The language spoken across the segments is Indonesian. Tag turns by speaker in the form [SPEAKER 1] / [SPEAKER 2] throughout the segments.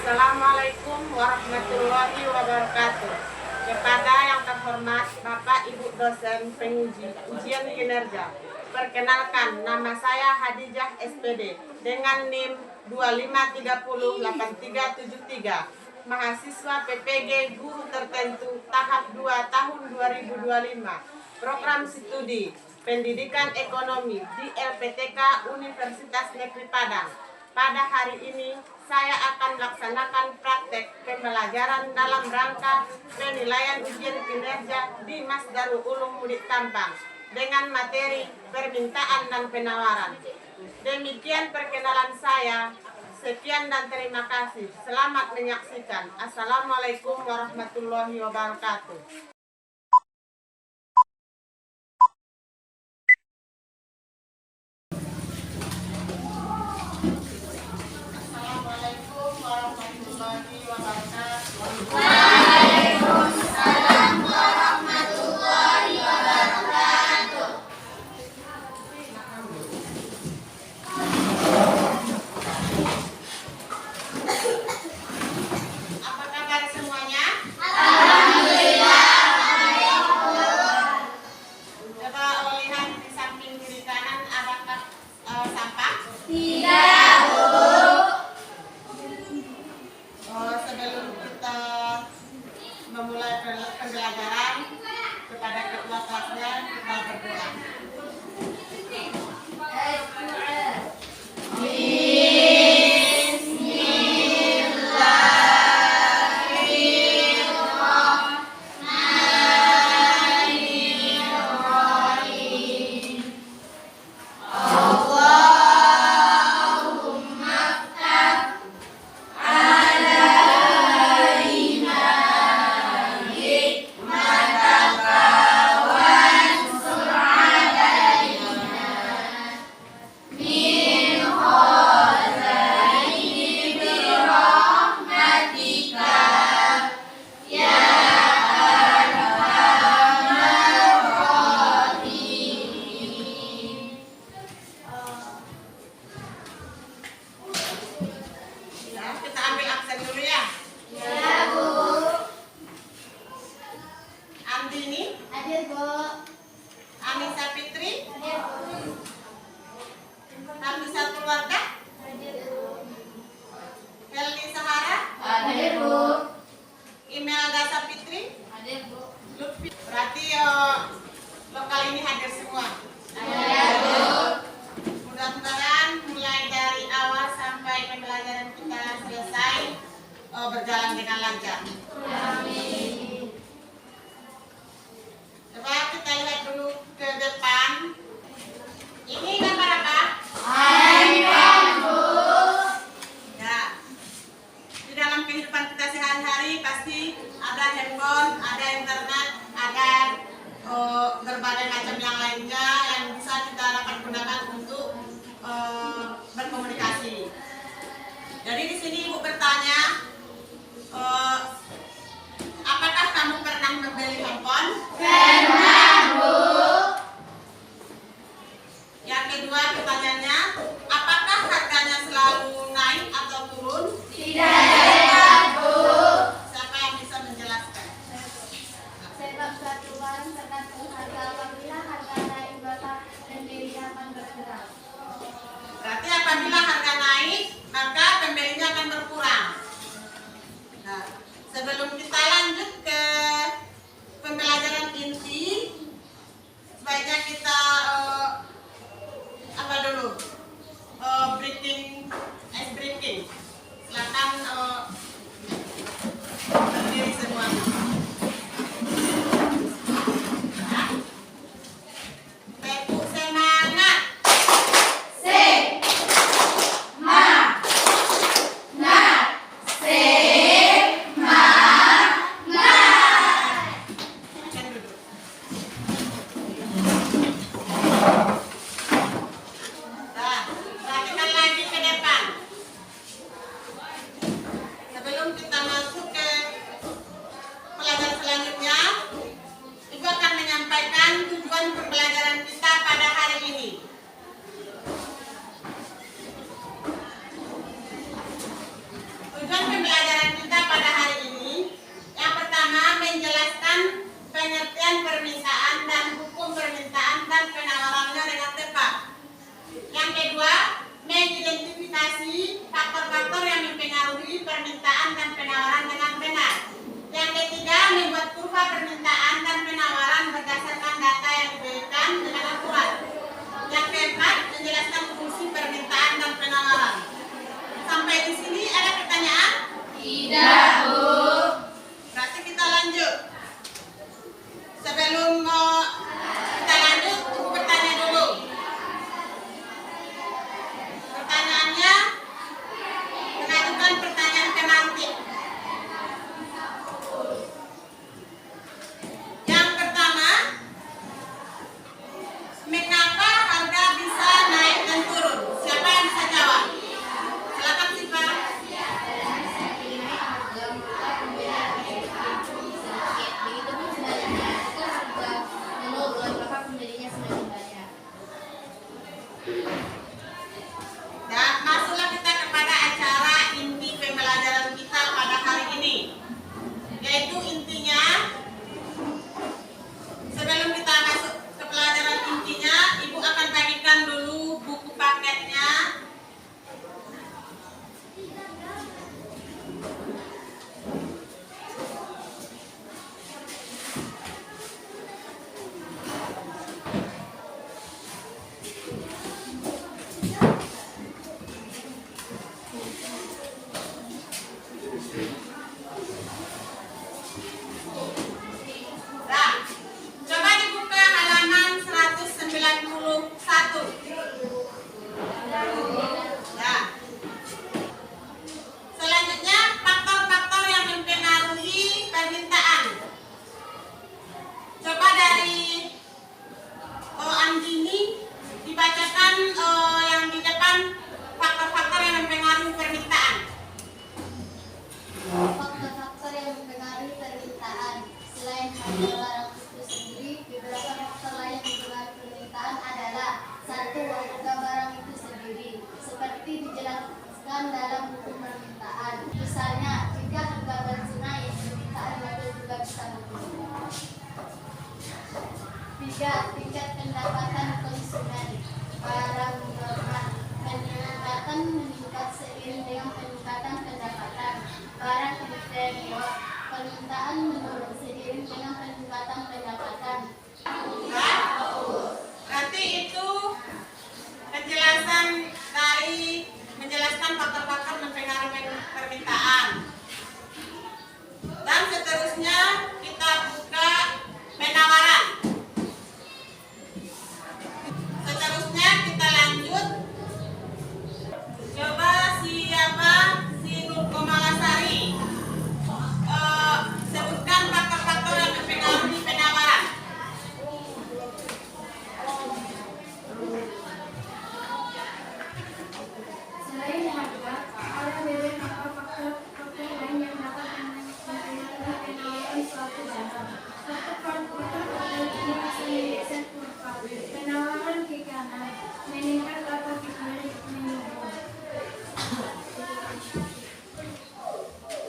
[SPEAKER 1] Assalamualaikum warahmatullahi wabarakatuh. Kepada yang terhormat Bapak Ibu dosen penguji ujian kinerja, perkenalkan nama saya Hadijah SPD dengan NIM 25308373, mahasiswa PPG Guru Tertentu tahap 2 tahun 2025, program studi Pendidikan Ekonomi di LPTK Universitas Negeri Padang. Pada hari ini saya akan melaksanakan praktek pembelajaran dalam rangka penilaian ujian kinerja di Masdarul Ulum Mudik Tampang dengan materi permintaan dan penawaran. Demikian perkenalan saya. Sekian dan terima kasih. Selamat menyaksikan. Assalamualaikum warahmatullahi wabarakatuh. Assalamualaikum warahmatullahi wabarakatuh.
[SPEAKER 2] Waalaikumsalam warahmatullahi wabarakatuh.
[SPEAKER 1] Apa kabar semuanya?
[SPEAKER 2] Alhamdulillah.
[SPEAKER 1] Coba lihat di samping kiri kanan, adakah sampah?
[SPEAKER 2] Tidak, Bu.
[SPEAKER 1] Sebelum kita memulai pembelajaran, kepada ketua kelasnya kita berdoa. Kita ambil absen dulu ya.
[SPEAKER 2] Ya, Bu.
[SPEAKER 1] Andini,
[SPEAKER 2] Hadir, Bu.
[SPEAKER 1] Anissa Fitri,
[SPEAKER 2] Hadir, Bu.
[SPEAKER 1] Hamisa Keluarga,
[SPEAKER 2] Hadir, Bu.
[SPEAKER 1] Helni Sahara,
[SPEAKER 2] Hadir, Bu.
[SPEAKER 1] Imelda Sapitri,
[SPEAKER 2] Hadir, Bu.
[SPEAKER 1] Lutfi. Berarti lokal ini hadir semua.
[SPEAKER 2] Hadir, Bu.
[SPEAKER 1] Mudah-mudahan mulai dari awal sampai pembelajaran kita selesai berjalan dengan lancar.
[SPEAKER 2] Amin.
[SPEAKER 1] Coba kita lihat dulu ke depan. Ini gambar apa?
[SPEAKER 2] Handphone, Bu.
[SPEAKER 1] Ya. Di dalam kehidupan kita sehari-hari pasti ada handphone, ada internet, ada berbagai macam yang lainnya yang bisa kita dapat gunakan untuk berkomunikasi. Jadi di sini Ibu bertanya, apakah kamu pernah membeli handphone?
[SPEAKER 2] Pernah, Bu.
[SPEAKER 1] Yang kedua pertanyaannya, apakah harganya selalu naik atau turun?
[SPEAKER 2] Tidak, Bu.
[SPEAKER 1] Siapa yang bisa menjelaskan?
[SPEAKER 2] Sebab suatu barang tergantung harga. Apabila harga naik, maka pembelinya akan berkurang.
[SPEAKER 1] Berarti apabila harga naik, maka pembelinya akan berkurang. Nah, sebelum kita lanjut ke pembelajaran inti, sebaiknya kita apa dulu? Ice breaking. Silakan berdiri semuanya. Ya. Tepuk semangat. Akan duduk. Nah, perhatikan lagi ke depan. Sebelum kita masuk ke pelajaran selanjutnya, Ibu akan menyampaikan tujuan pembelajaran kita pada hari ini. Tujuan pembelajaran kedua, mengidentifikasi faktor-faktor yang mempengaruhi permintaan dan penawaran dengan benar. Yang ketiga, membuat kurva permintaan dan penawaran berdasarkan data yang diberikan dengan akurat. Yang keempat, menjelaskan fungsi permintaan dan penawaran. Sampai di sini ada pertanyaan?
[SPEAKER 2] Tidak, Bu.
[SPEAKER 1] Berarti kita lanjut. Sebelum kita lanjut, Ibu bertanya dulu. Pertanyaannya, mengajukan pertanyaan tematik. Yang pertama, mengapa harga bisa naik dan turun? Siapa yang bisa jawab? Silakan Siva. Dan masuklah kita kepada acara inti pembelajaran kita pada hari ini. Yaitu intinya, sebelum kita masuk ke pelajaran intinya, Ibu akan bagikan dulu buku paketnya. Nah, coba dibuka halaman 191. Nah, selanjutnya faktor-faktor yang mempengaruhi permintaan. Coba dari Andini dibacakan yang di depan faktor-faktor yang mempengaruhi permintaan.
[SPEAKER 2] Faktor-faktor yang mempengaruhi permintaan. Selain harga barang itu sendiri, beberapa faktor lain yang mempengaruhi permintaan adalah: satu, harga barang itu sendiri, seperti dijelaskan dalam buku permintaan. Misalnya, jika harga bensin naik, permintaan mobil juga bisa menurun. Tiga, tingkat pendapatan konsumen. Barang normal peningkatan meningkat seiring dengan peningkatan pendapatan. Barang inferior, permintaan menurun seiring dengan peningkatan pendapatan.
[SPEAKER 1] Berarti itu penjelasan dari menjelaskan faktor-faktor mempengaruhi permintaan. Dan seterusnya kita buka penawaran. Seterusnya kita lanjut. Coba siapa? Si Nur Komalasari. Sebutkan faktor-faktor yang mempengaruhi penawaran.
[SPEAKER 2] Selain harga, ada beberapa faktor lain yang dapat mempengaruhi penawaran suatu barang. Satu faktor ini hasil kurva. Penawaran ke kanan meningkat atau ke kiri menurun.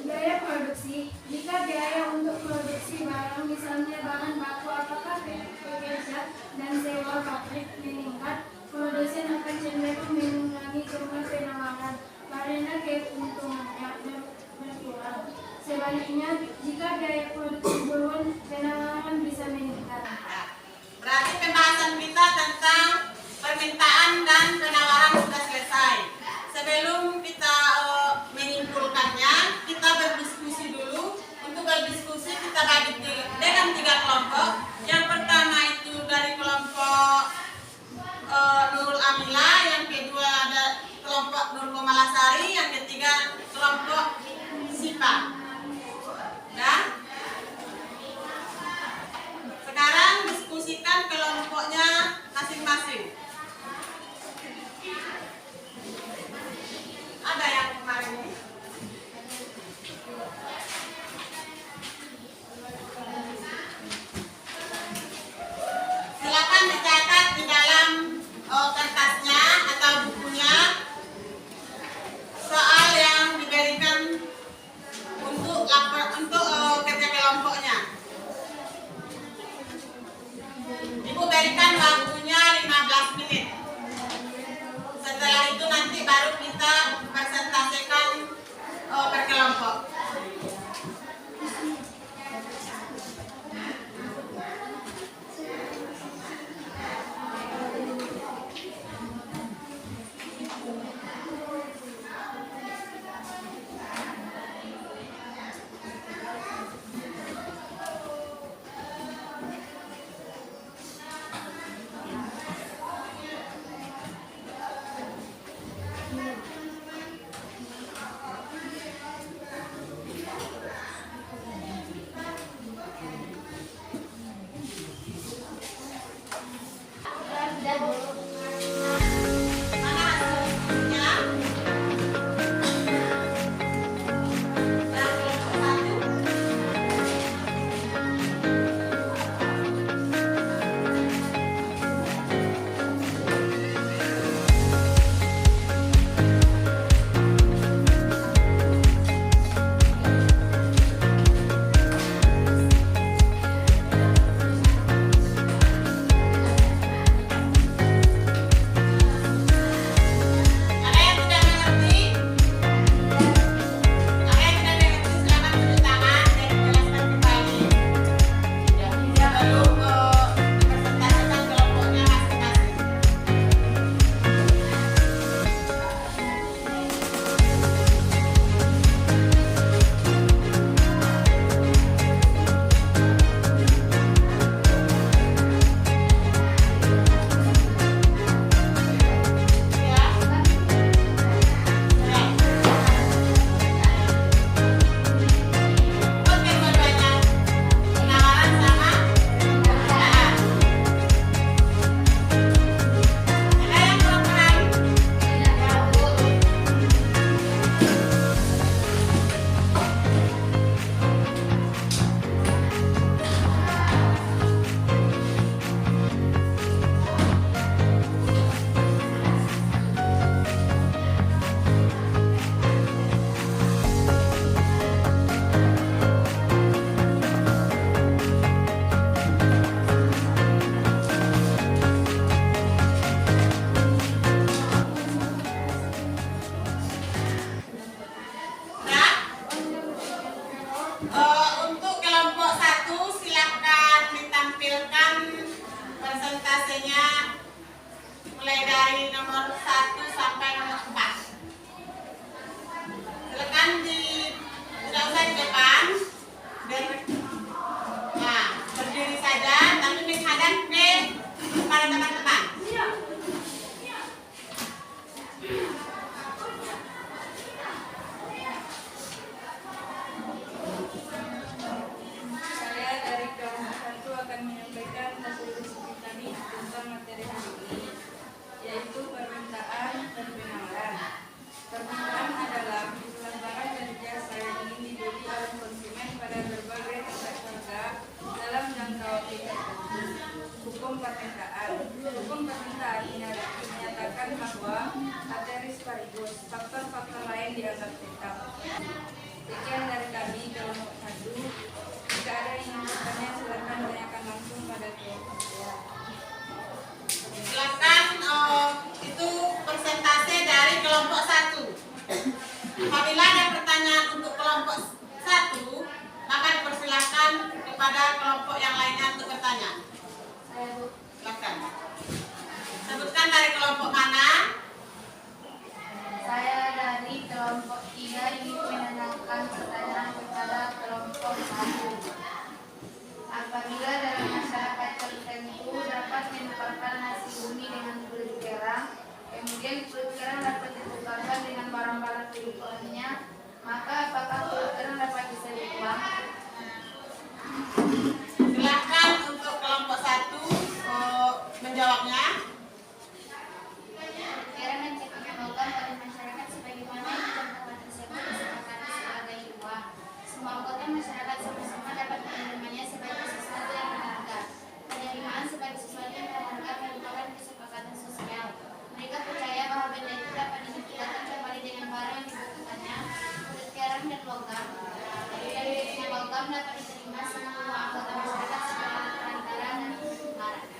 [SPEAKER 2] Biaya produksi. Jika biaya untuk produksi barang, misalnya bahan baku apakah pekerja dan sewa pabrik meningkat, produsen akan cenderung mengurangi jumlah penawaran karena keuntungannya berkurang. Sebaliknya, jika biaya produksi turun, penawaran bisa meningkat.
[SPEAKER 1] Berarti pembahasan kita tentang permintaan dan penawaran sudah selesai. Sebelum kita menyimpulkannya, kita berdiskusi dulu. Untuk berdiskusi kita bagi dengan 3 kelompok. Yang pertama itu dari kelompok Nurul Amila, yang kedua ada kelompok Nur Komalasari, yang ketiga kelompok Sipa. Dan sekarang diskusikan kelompoknya masing-masing. kepada kelompok yang lainnya untuk bertanya.
[SPEAKER 2] Saya, Bu.
[SPEAKER 1] Silakan. Sebutkan dari kelompok mana?
[SPEAKER 2] Saya dari kelompok 3 ingin menanyakan pertanyaan kepada kelompok 1. Apabila dalam masyarakat tertentu dapat menukarkan nasi bumi dengan kulit kerang, kemudian kulit kerang dapat ditukarkan dengan barang-barang kehidupannya, maka apakah kulit kerang dapat disebut uang?
[SPEAKER 1] Silakan untuk kelompok 1 menjawabnya.
[SPEAKER 2] Kerang menciptakan logam pada masyarakat sebagaimana yang dicontohkan tersebut disepakati sebagai uang. Semua anggota masyarakat sama-sama dapat menerimanya sebagai sesuatu yang berharga. Penerimaan sebagai sesuatu yang berharga merupakan kesepakatan sosial. Mereka percaya bahwa benda itu dapat didapatkan kembali dengan barang yang dibutuhkannya. Kulit kerang dan logam dengan logam dapat diterima semua anggota masyarakat sebagai perantara dan tukaran.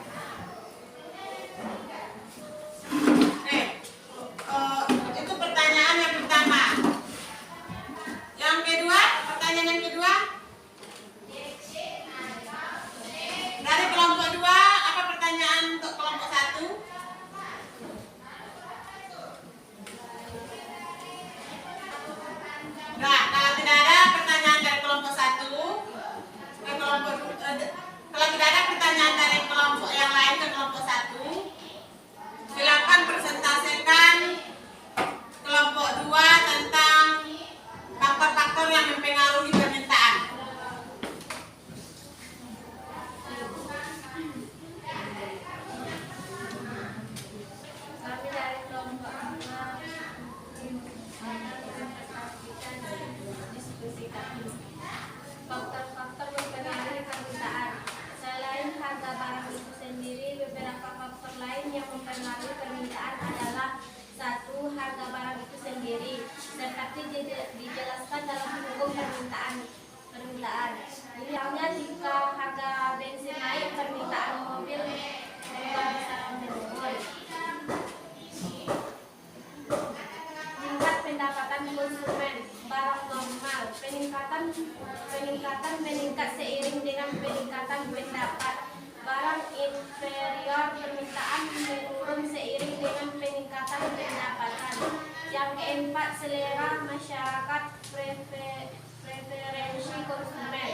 [SPEAKER 1] Itu pertanyaan yang pertama. Yang kedua, pertanyaan yang kedua. Dari kelompok 2, apa pertanyaan untuk kelompok 1? Nah, kalau tidak ada pertanyaan dari kelompok 1, kalau tidak ada pertanyaan dari kelompok yang lain ke kelompok 1, silakan presentasikan kelompok 2 tentang faktor-faktor yang mempengaruhi permintaan.
[SPEAKER 2] Kami dari kelompok 5 diskusikan faktor-faktor mempengaruhi permintaan. Selain harga barang itu sendiri, beberapa faktor lain yang mempengaruhi permintaan adalah: 1. Harga barang itu sendiri, seperti dijelaskan dalam hukum permintaan. Misalnya, jika harga bensin naik, permintaan mobil bisa menurun. Tingkat pendapatan konsumen, barang normal, peningkatan meningkat seiring dengan peningkatan pendapat. Barang inferior, permintaan menurun seiring dengan peningkatan pendapatan. Yang keempat, selera masyarakat, preferensi konsumen.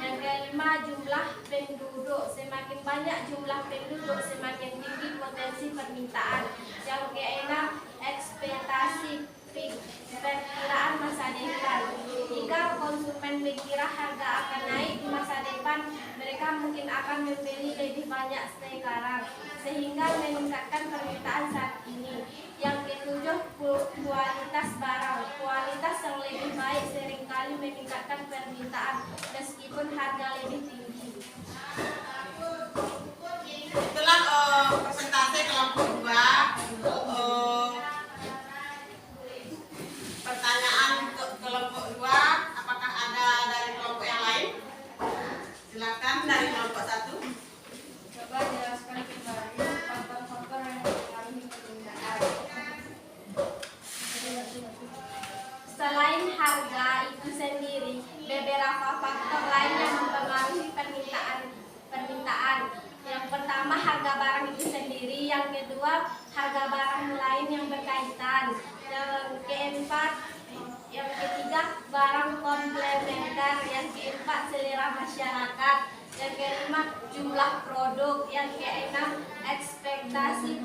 [SPEAKER 2] Yang kelima, jumlah penduduk. Semakin banyak jumlah penduduk, semakin tinggi potensi permintaan. Yang keenam, ekspektasi perkiraan masa depan. Jika konsumen mengira harga akan naik di masa depan, mereka mungkin akan membeli lebih banyak sekarang, sehingga meningkatkan permintaan saat ini. Yang ketujuh, kualitas barang. Kualitas yang lebih baik seringkali meningkatkan permintaan meskipun harga lebih tinggi.
[SPEAKER 1] Itulah presentasi kelompok 2 untuk pertanyaan untuk kelompok 2. Apakah ada dari kelompok yang lain? Silakan dari kelompok 1.
[SPEAKER 2] Coba jelaskan kembali faktor-faktor yang mempengaruhi permintaan. Selain harga itu sendiri, beberapa faktor lain yang mempengaruhi permintaan. Yang pertama, harga barang itu sendiri. Yang kedua, harga barang lain yang berkaitan. Yang ketiga, barang komplementer. Yang keempat, selera masyarakat. Yang kelima, jumlah produk. Yang keenam, ekspektasi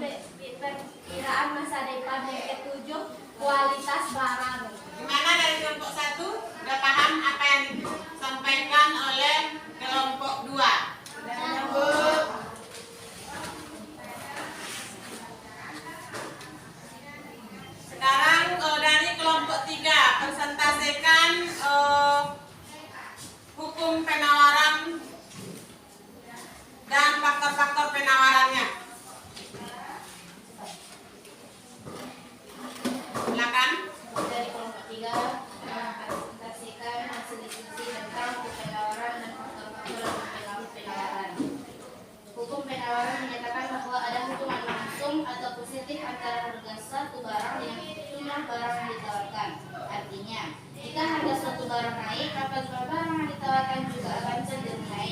[SPEAKER 2] perkiraan masa depan. Yang ketujuh, kualitas barang.
[SPEAKER 1] Gimana dari kelompok 1? Sudah paham apa yang disampaikan oleh kelompok 2? Sekarang dari kelompok 3, presentasikan hukum penawaran dan faktor-faktor penawarannya. Silakan.
[SPEAKER 2] Dari kelompok 3 mempresentasikan hasil diskusi tentang hukum penawaran dan faktor-faktor yang mempengaruhi penawaran. Hukum penawaran menyatakan bahwa ada hubungan langsung atau positif antara harga suatu barang dengan jumlah barang yang ditawarkan. Artinya, jika harga suatu barang naik, maka jumlah barang yang ditawarkan juga akan cenderung naik.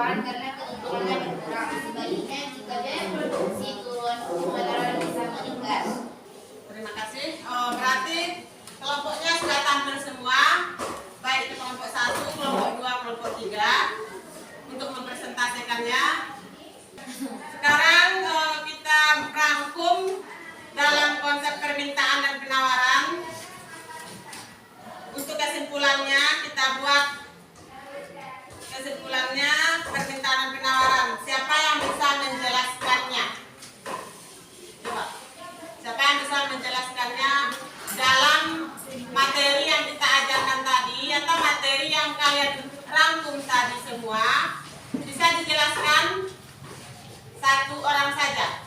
[SPEAKER 3] penawaran karena keuntungannya berkurang. Sebaliknya, jika biaya produksi turun, penawaran bisa meningkat.
[SPEAKER 1] Terima kasih. Berarti kelompoknya sudah tampil semua, baik itu kelompok 1, kelompok 2, kelompok 3, untuk mempresentasikannya. Sekarang kita rangkum dalam konsep permintaan dan penawaran. Untuk kesimpulannya, kita buat kesimpulannya permintaan dan penawaran. Siapa yang bisa menjelaskannya? Coba. Siapa yang bisa menjelaskannya dalam materi yang kita ajarkan tadi atau materi yang kalian rangkum tadi semua? Bisa dijelaskan satu orang saja.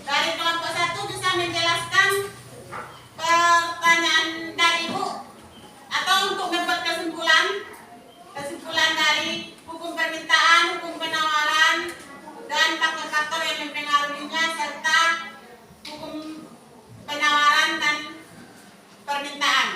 [SPEAKER 1] Dari kelompok 1 bisa menjelaskan pertanyaan dari Ibu atau untuk membuat kesimpulan dari hukum permintaan, hukum penawaran, dan faktor-faktor yang mempengaruhinya serta hukum penawaran dan permintaan.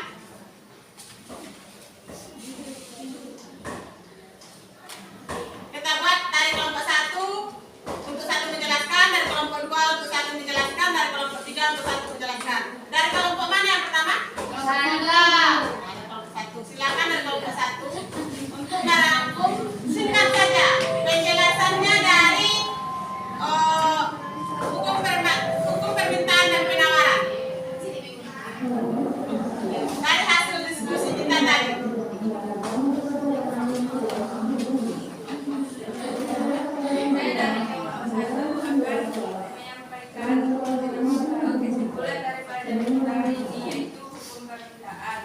[SPEAKER 1] Kita buat dari kelompok 1 untuk 1 menjelaskan, dari kelompok 2 untuk 1 menjelaskan, dari kelompok 3 untuk 1 menjelaskan. Dari kelompok mana yang pertama? Dari kelompok 1. Silakan dari kelompok 1 untuk merangkum singkat saja penjelasannya dari hukum permintaan dan penawaran. Dari hasil diskusi kita tadi.
[SPEAKER 4] Kesimpulan daripada hari ini yaitu hukum permintaan.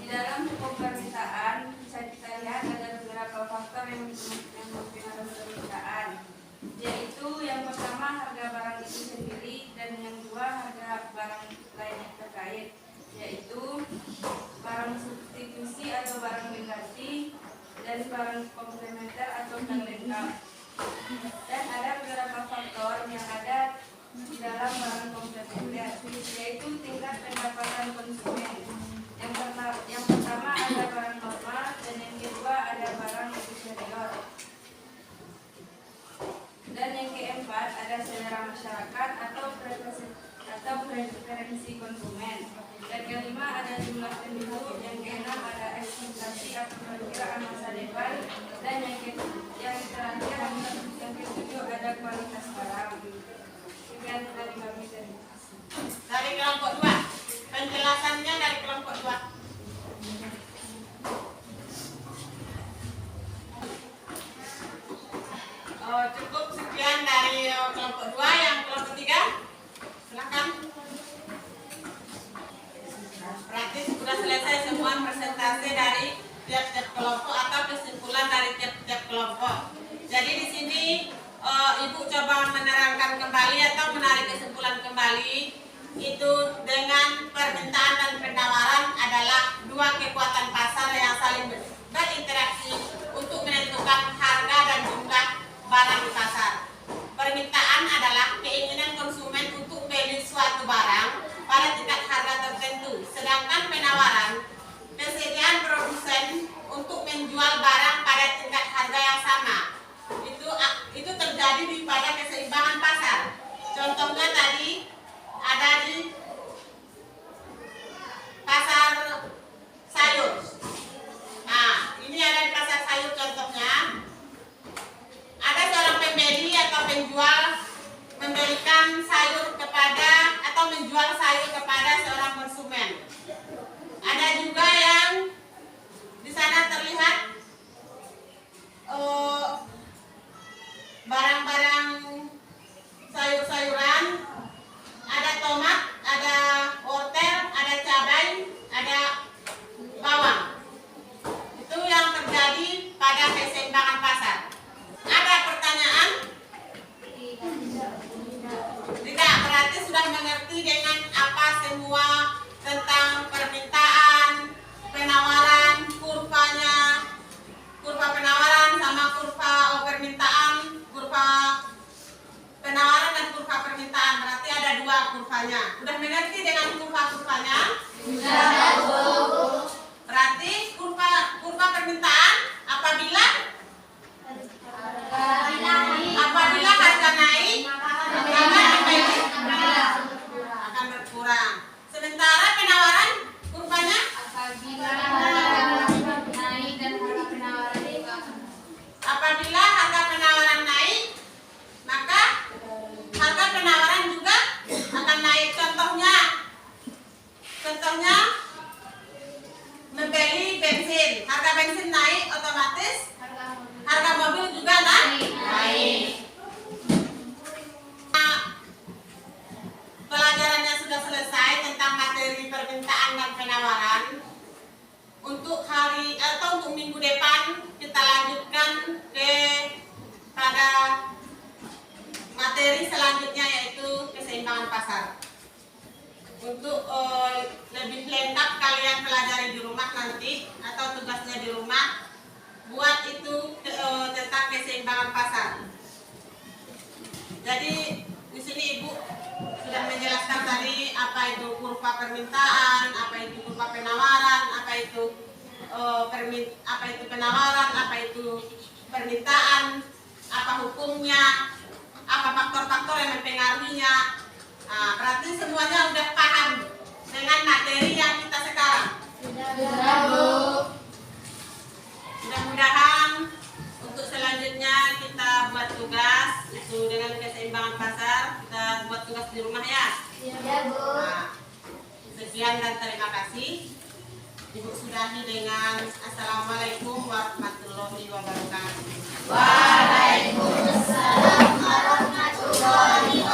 [SPEAKER 4] Di dalam hukum permintaan bisa kita lihat ada beberapa faktor yang mempengaruhi permintaan, yaitu yang pertama harga barang itu sendiri dan yang kedua harga barang lain yang terkait, yaitu barang substitusi atau barang pengganti dan barang komplementer atau pelengkap. Dan ada beberapa faktor yang ada di dalam barang komplementer, yaitu tingkat pendapatan konsumen. Yang pertama ada barang normal dan yang kedua ada barang lebih senior. Dan yang keempat ada selera masyarakat atau preferensi konsumen. Dan kelima ada jumlah penduduk. Yang keenam ada ekspektasi atau perkiraan masa depan. Dan yang terakhir yang ketujuh ada kualitas barang. Sekian dari kami.
[SPEAKER 1] Dari kelompok 2. Penjelasannya dari kelompok 2. Cukup sekian dari kelompok 2. Yang kelompok 3, silakan. Berarti sudah selesai semua presentasi dari tiap-tiap kelompok atau kesimpulan dari tiap-tiap kelompok. Jadi di sini Ibu coba menerangkan kembali atau menarik kesimpulan kembali, itu dengan permintaan dan penawaran adalah dua kekuatan pasar yang saling berinteraksi untuk menentukan harga dan jumlah barang di pasar. Permintaan adalah keinginan konsumen untuk membeli suatu barang pada tingkat harga tertentu, sedangkan penawaran kesediaan produsen untuk menjual barang pada tingkat harga yang sama. Itu terjadi pada keseimbangan pasar. Contohnya tadi ada di Contohnya membeli bensin, harga bensin naik, otomatis harga mobil juga naik. Pelajarannya sudah selesai tentang materi permintaan dan penawaran. Untuk hari atau untuk minggu depan kita lanjutkan pada materi selanjutnya, yaitu keseimbangan pasar. Untuk lebih lengkap kalian pelajari di rumah nanti atau tugasnya di rumah, buat itu tentang keseimbangan pasar. Jadi di sini Ibu sudah menjelaskan tadi apa itu kurva permintaan, apa itu kurva penawaran, apa itu penawaran, apa itu permintaan, apa hukumnya, apa faktor-faktor yang mempengaruhinya. Nah, berarti semuanya udah paham dengan materi yang kita sekarang.
[SPEAKER 3] Sudah, Bu.
[SPEAKER 1] Mudah-mudahan untuk selanjutnya kita buat tugas itu dengan keseimbangan pasar, kita buat tugas di rumah ya.
[SPEAKER 3] Sudah, Bu.
[SPEAKER 1] Nah, sekian dan terima kasih. Ibu sudahi dengan Assalamualaikum warahmatullahi wabarakatuh.
[SPEAKER 3] Waalaikumsalam warahmatullahi wabarakatuh.